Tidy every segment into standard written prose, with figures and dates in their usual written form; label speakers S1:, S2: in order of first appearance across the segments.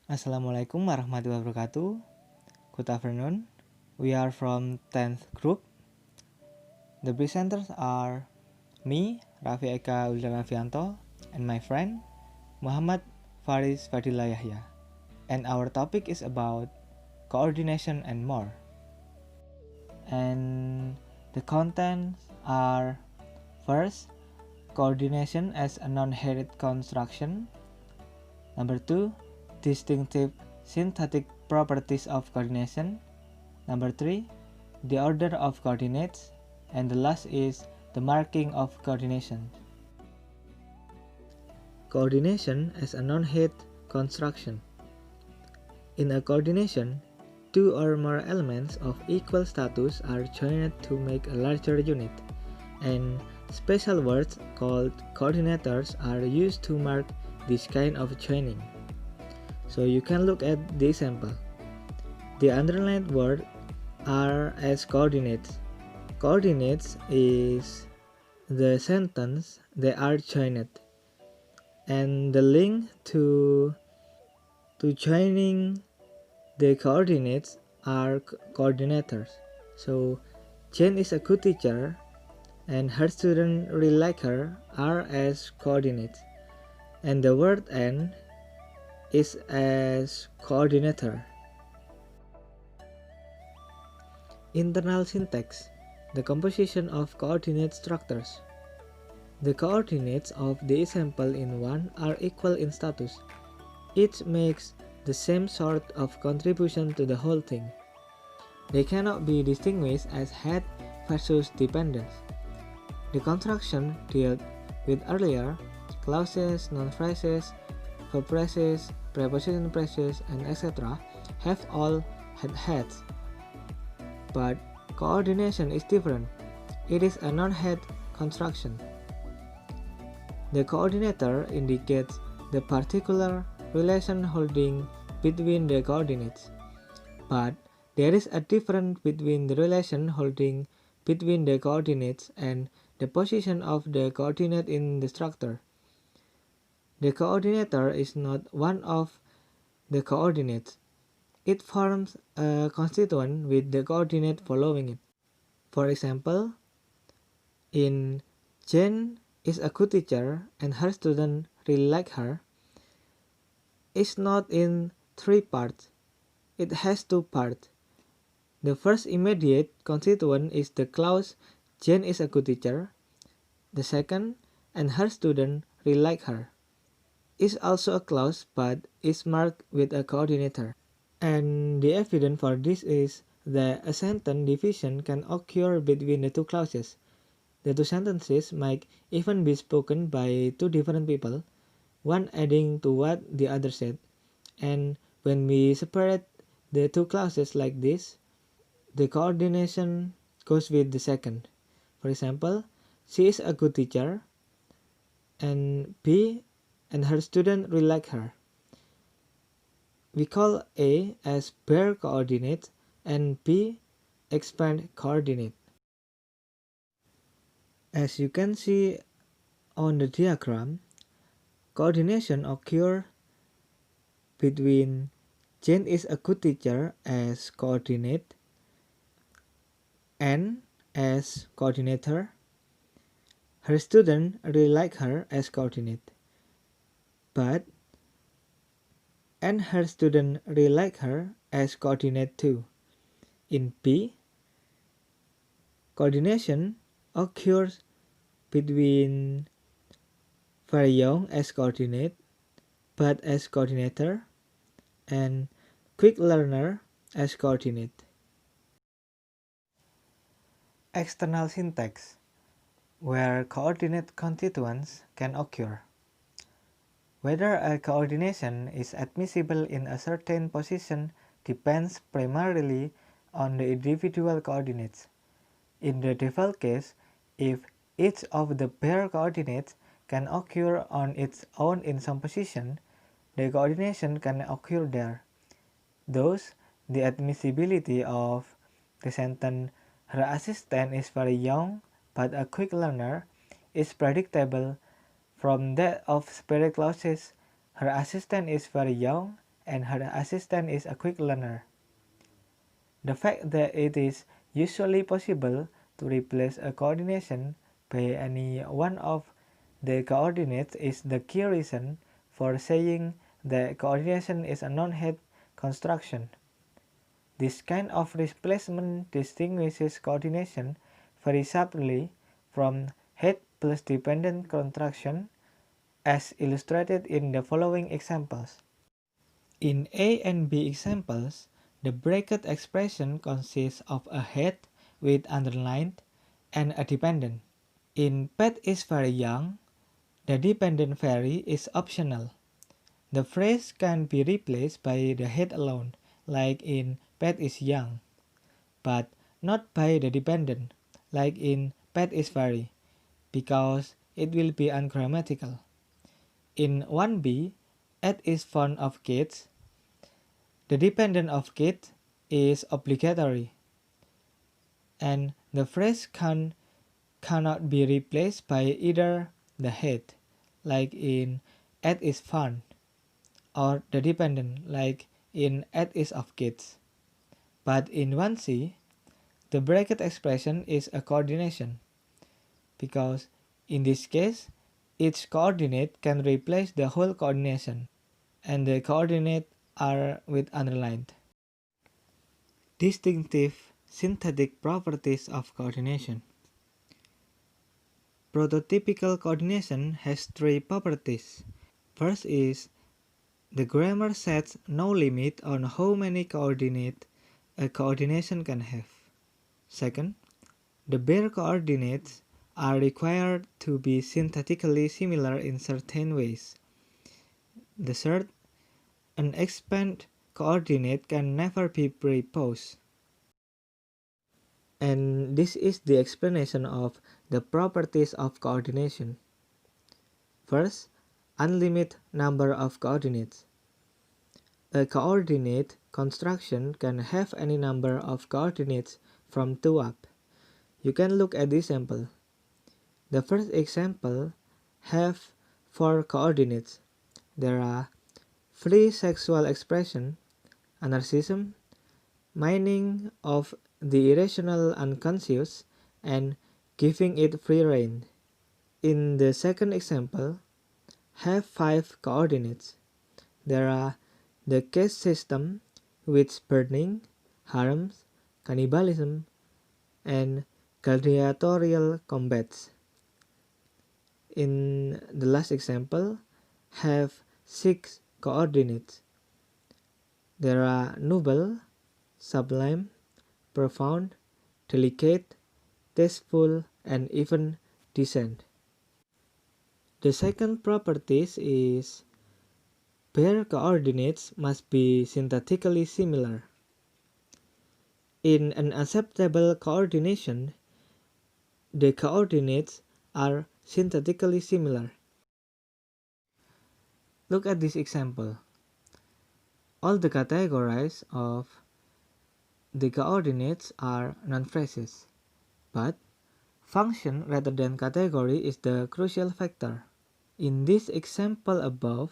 S1: Assalamualaikum warahmatullahi wabarakatuh. Good afternoon. We are from 10th group. The presenters are me, Raffi Eka Uldaravianto, and my friend Muhammad Faris Fadila Yahya. And our topic is about coordination and more. And the contents are: first, coordination as a non-headed construction. Number 2, distinctive syntactic properties of coordination. Number 3, the order of coordinates. And the last is the marking of coordination. Coordination as a non-head construction. In a coordination, two or more elements of equal status are joined to make a larger unit, and special words called coordinators are used to mark this kind of joining. So you can look at the example. The underlined word are as coordinates. Coordinates is the sentence they are joined, and the link to joining the coordinates are coordinators. So Jane is a good teacher and her student really like her are as coordinates, and the word and is as coordinator. Internal syntax, the composition of coordinate structures. The coordinates of the example in 1 are equal in status. Each makes the same sort of contribution to the whole thing. They cannot be distinguished as head versus dependence. The construction dealt with earlier, clauses, noun phrases, verb phrases, preposition phrases, and etc. have all had heads. But coordination is different. It is a non-head construction. The coordinator indicates the particular relation holding between the coordinates, but there is a difference between the relation holding between the coordinates and the position of the coordinate in the structure. The coordinator is not one of the coordinates. It forms a constituent with the coordinate following it. For example, in Jane is a good teacher and her student really like her, is not in 3 parts. It has 2 parts. The first immediate constituent is the clause Jane is a good teacher. The second, and her student really like her, is also a clause but is marked with a coordinator. And the evidence for this is that a sentence division can occur between the two clauses. The two sentences might even be spoken by two different people, one adding to what the other said. And when we separate the two clauses like this, the coordination goes with the second. For example, she is a good teacher, and B and her student really like her. We call A as bare coordinate and B expand coordinate. As you can see on the diagram, coordination occurs between Jane is a good teacher as coordinate, N as coordinator, her student really like her as coordinate, but and her student really like her as coordinate too. In B, coordination occurs between very young as coordinate, but as coordinator, and quick learner as coordinate. External syntax, where coordinate constituents can occur. Whether a coordination is admissible in a certain position depends primarily on the individual coordinates. In the default case, if each of the bare coordinates can occur on its own in some position, the coordination can occur there. Thus, the admissibility of the sentence "her assistant is very young but a quick learner" is predictable from that of separate clauses "her assistant is very young" and her assistant is a quick learner. The fact that it is usually possible to replace a coordination by any one of the coordinates is the key reason for saying that coordination is a non-head construction. This kind of replacement distinguishes coordination very sharply from head plus dependent construction as illustrated in the following examples. In A and B examples, the bracket expression consists of a head with underlined and a dependent. In Pet is very young, the dependent very is optional. The phrase can be replaced by the head alone, like in Pet is young, but not by the dependent, like in Pet is very, because it will be ungrammatical. In 1b, Ed is fond of kids. The dependent of kids is obligatory, and the phrase cannot be replaced by either the head, like in Ed is fun, or the dependent, like in Ed is of kids. But in 1c, the bracket expression is a coordination, because in this case, each coordinate can replace the whole coordination, and the coordinates are with underlined. Distinctive syntactic properties of coordination. Prototypical coordination has three properties. First is the grammar sets no limit on how many coordinates a coordination can have. Second, the bare coordinates are required to be syntactically similar in certain ways. The third, an expand coordinate can never be pre-posed. And this is the explanation of the properties of coordination. First, unlimited number of coordinates. A coordinate construction can have any number of coordinates from 2 up. You can look at this example. The first example have 4 coordinates. There are free sexual expression, anarchism, mining of the irrational unconscious, and giving it free rein. In the second example, have 5 coordinates. There are the caste system, witch burning, harems, cannibalism, and gladiatorial combats. In the last example, have 6 coordinates. There are noble, sublime, profound, delicate, tasteful, and even decent. The second property is bare coordinates must be syntactically similar. In an acceptable coordination, the coordinates are syntactically similar. Look at this example. All the categories of the coordinates are non-phrases, but function rather than category is the crucial factor. In this example above,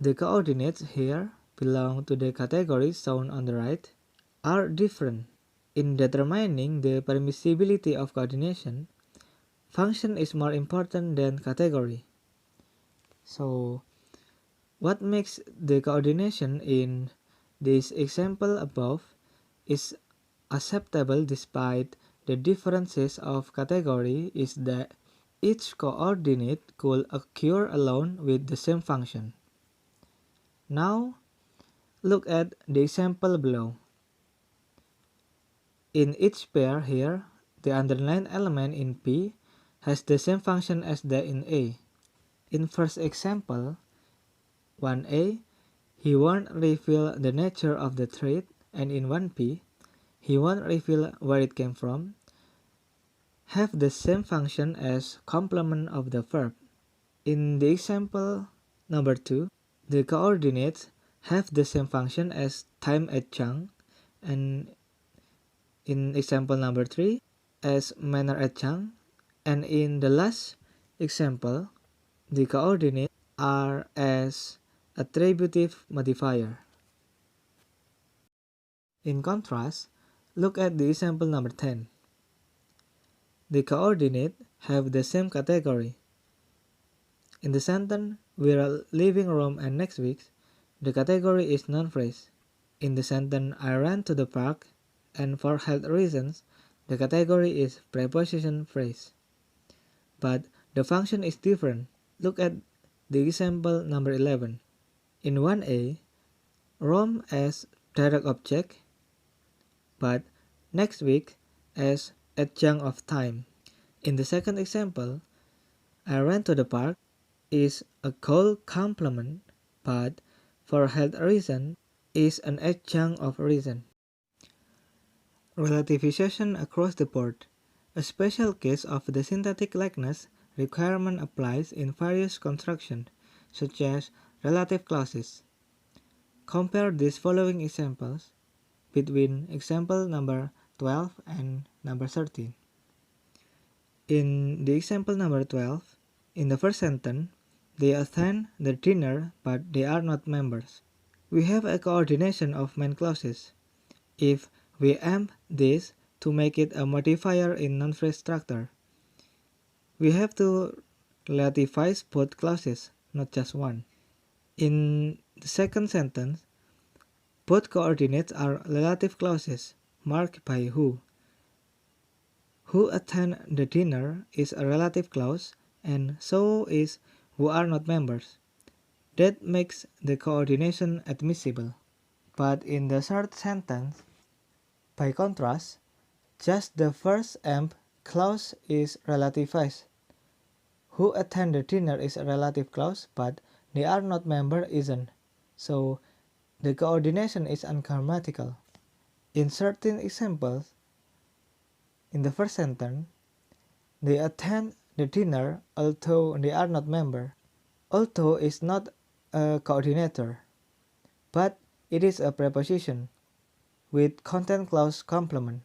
S1: the coordinates here belong to the categories shown on the right are different. In determining the permissibility of coordination, function is more important than category. So, what makes the coordination in this example above is acceptable despite the differences of category is that each coordinate could occur alone with the same function. Now, look at the example below. In each pair here, the underlined element in P has the same function as that in A. In first example, 1a, he won't reveal the nature of the trait, and in 1p, he won't reveal where it came from, have the same function as complement of the verb. In the example number 2, the coordinates have the same function as time at Chang, and in example number 3, as manner at Chang, and in the last example, the coordinates are as attributive modifier. In contrast, look at the example number 10. The coordinates have the same category. In the sentence, we are leaving Rome and next week, the category is non-phrase. In the sentence, I ran to the park, and for health reasons, the category is preposition phrase. But the function is different. Look at the example number 11. In 1a, Rome as direct object, but next week as adjunct of time. In the second example, I ran to the park is a goal complement, but for health reason is an adjunct of reason. Relativization across the board. A special case of the syntactic likeness requirement applies in various constructions, such as relative clauses. Compare these following examples between example number 12 and number 13. In the example number 12, in the first sentence, they attend the dinner but they are not members. We have a coordination of main clauses. If we amp this to make it a modifier in non-phrase structure, we have to relativize both clauses, not just one. In the second sentence, both coordinates are relative clauses marked by who. Who attend the dinner is a relative clause, and so is who are not members. That makes the coordination admissible. But in the third sentence, by contrast, just the first amp clause is relativized. Who attend the dinner is a relative clause, but they are not member isn't. So the coordination is ungrammatical. In certain examples, in the first sentence, they attend the dinner although they are not member. Although is not a coordinator, but it is a preposition with content clause complement.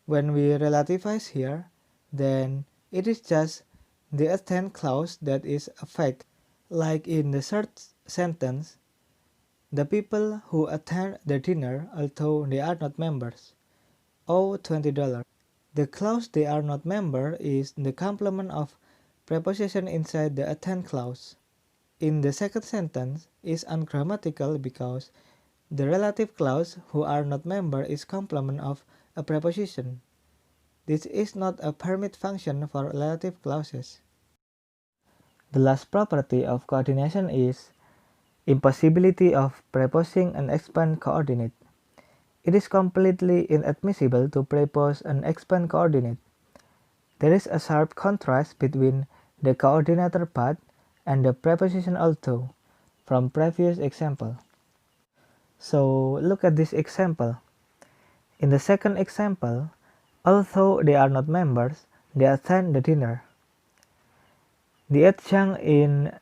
S1: When we relativize here, then it is just the attend clause that is a fact. Like in the third sentence, the people who attend the dinner although they are not members owe $20. The clause they are not member is the complement of preposition inside the attend clause. In the second sentence is ungrammatical because the relative clause who are not member is complement of a preposition. This is not a permit function for relative clauses. The last property of coordination is impossibility of proposing an expand coordinate. It is completely inadmissible to propose an expand coordinate. There is a sharp contrast between the coordinator but and the preposition although from previous example. So look at this example. In the second example, although they are not members, they attend the dinner. The adjunct in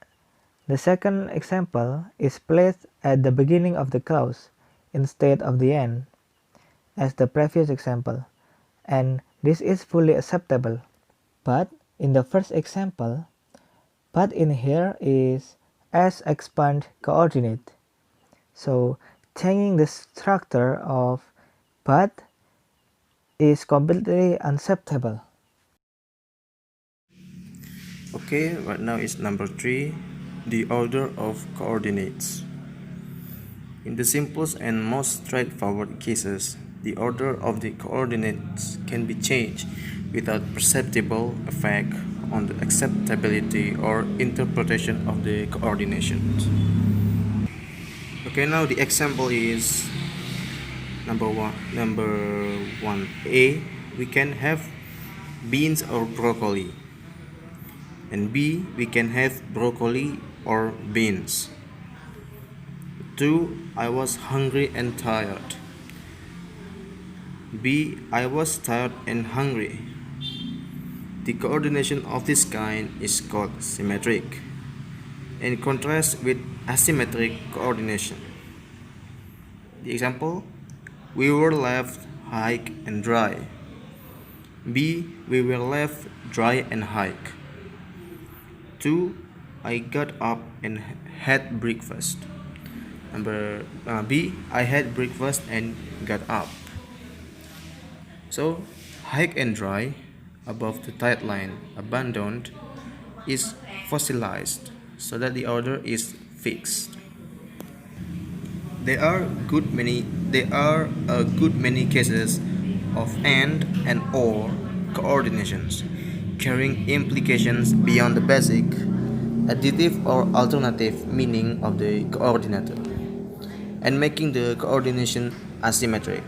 S1: the second example is placed at the beginning of the clause instead of the end, as the previous example, and this is fully acceptable. But in the first example, but in here is as expand coordinate. So changing the structure of but is completely unacceptable.
S2: Okay, right now is number 3, the order of coordinates. In the simplest and most straightforward cases, the order of the coordinates can be changed without perceptible effect on the acceptability or interpretation of the coordinations. Okay, now the example is number 1a. We can have beans or broccoli, and b, we can have broccoli or beans. 2. I was hungry and tired. B. I was tired and hungry. The coordination of this kind is called symmetric, in contrast with asymmetric coordination. The example: we were left high and dry. B. We were left dry and high. 2. I got up and had breakfast. B. I had breakfast and got up. So, hike and dry, above the tide line, abandoned, is fossilized, so that the order is fixed. There are a good many cases of and or coordinations, carrying implications beyond the basic, additive or alternative meaning of the coordinator, and making the coordination asymmetric.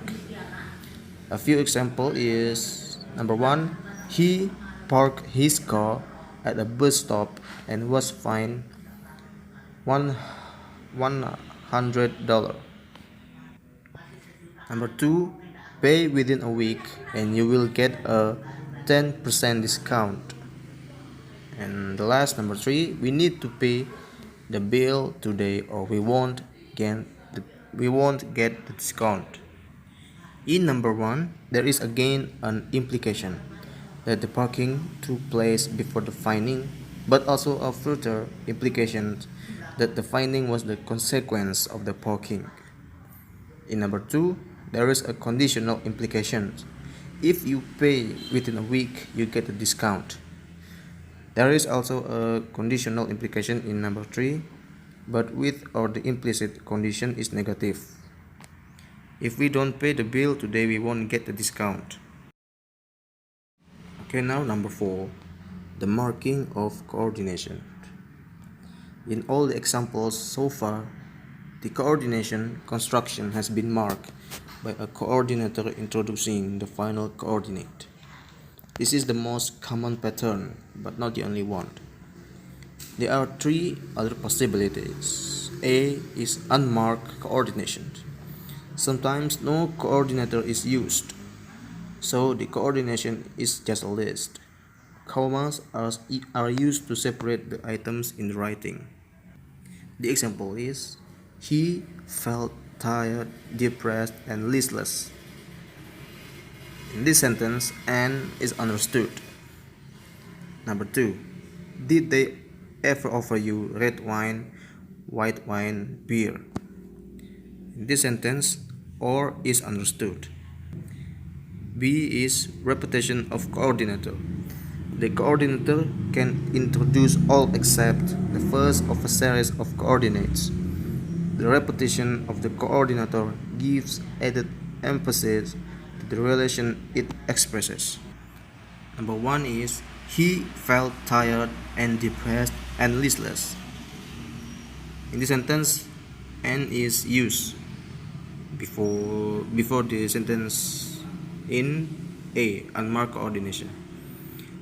S2: A few example is number one, he parked his car at a bus stop and was fined $100. Number two, pay within a week and you will get a 10% discount. And the last, number three, we need to pay the bill today or get we won't get the discount. In number one, there is again an implication that the parking took place before the fining, but also a further implication that the fining was the consequence of the parking. In number two, there is a conditional implication. If you pay within a week, you get a discount. There is also a conditional implication in number three, but with or the implicit condition is negative. If we don't pay the bill today, we won't get the discount. Okay, now number four, the marking of coordination. In all the examples so far, the coordination construction has been marked by a coordinator introducing the final coordinate. This is the most common pattern, but not the only one. There are three other possibilities. A is unmarked coordination. Sometimes no coordinator is used, so the coordination is just a list. Commas are used to separate the items in writing. The example is, he felt tired, depressed, and listless. In this sentence, and is understood. Number two, did they ever offer you red wine, white wine, beer? In this sentence, or is understood. B is repetition of coordinator. The coordinator can introduce all except the first of a series of coordinates. The repetition of the coordinator gives added emphasis to the relation it expresses. Number one is, he felt tired and depressed and listless. In this sentence, and is used before the sentence in A, unmarked coordination.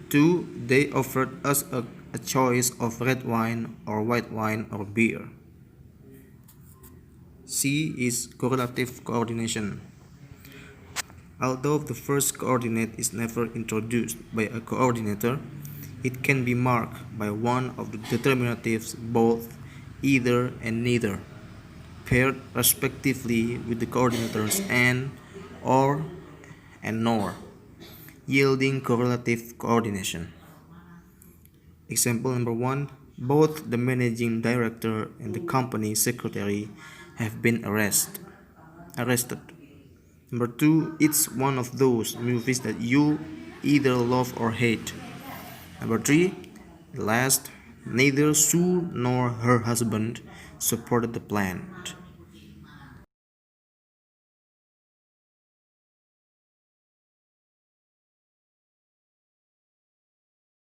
S2: 2. They offered us a choice of red wine or white wine or beer. C is correlative coordination. Although the first coordinate is never introduced by a coordinator, it can be marked by one of the determinatives both, either, and neither, paired respectively with the coordinators and, or, and nor, yielding correlative coordination. Example number one, both the managing director and the company secretary have been arrested. Number two, it's one of those movies that you either love or hate. Number three, last, neither Sue nor her husband supported the plan.